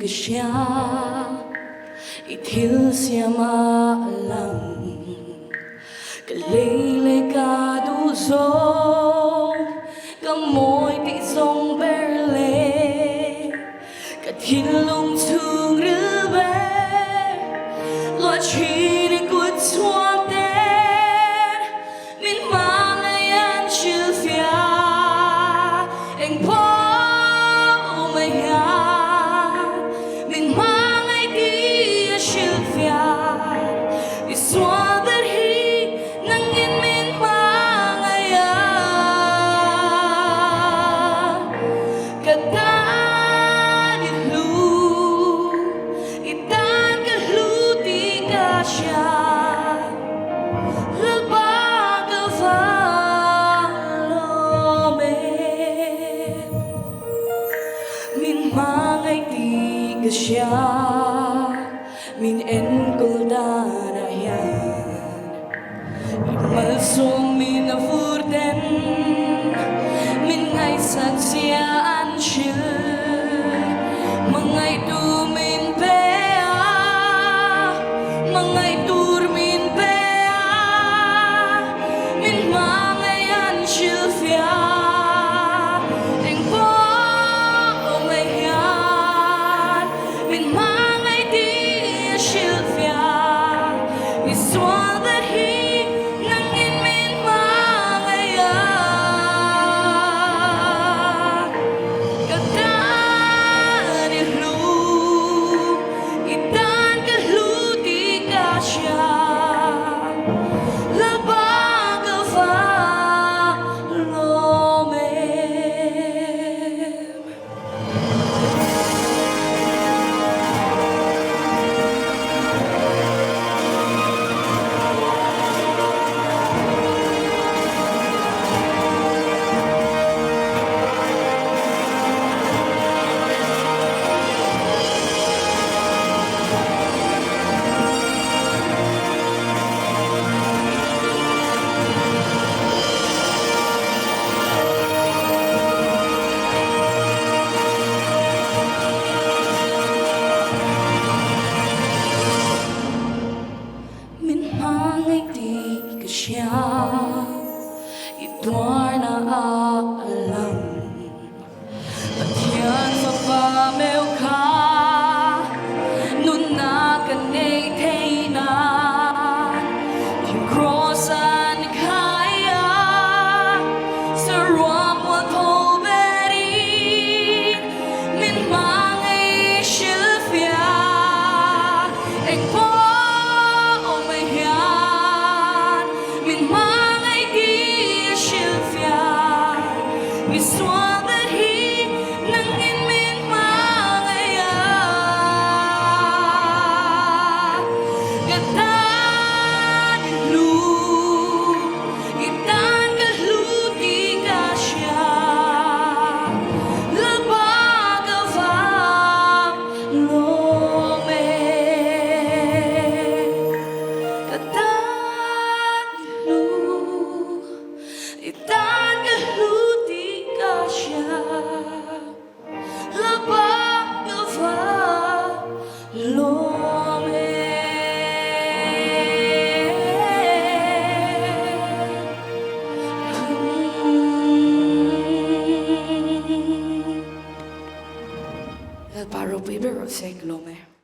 ka siya, itil siya maalam. Kalaylay ka duzong, kamoy tisong berle, katilong tung rube, lo chini kut suanten, min mangayan chilfia, eng po umayan, min mangay dia chilfia, iswa berhi nangin min mangayan, katan ilu, itan kahluti ka siya. Mangay di ka siya, min enkol danayan, imalsong min avurden, min ngay sagsiyaan siya, mangay dumin pea, mangay turmin pea, min mangayan siya fia. Ituar na alam, at yan mapamew ka, nun nakanay-tainan, tingkrosan kaya, sa ruam wato berin, min mangay silfya, eng po umayan, min iswa berhi nangin min mangayan, katan ilu, itan kahluti ka siya, labag avang lome, katan ilu, itan kahluti siya, labag avang lome. El paro vive rosek lome.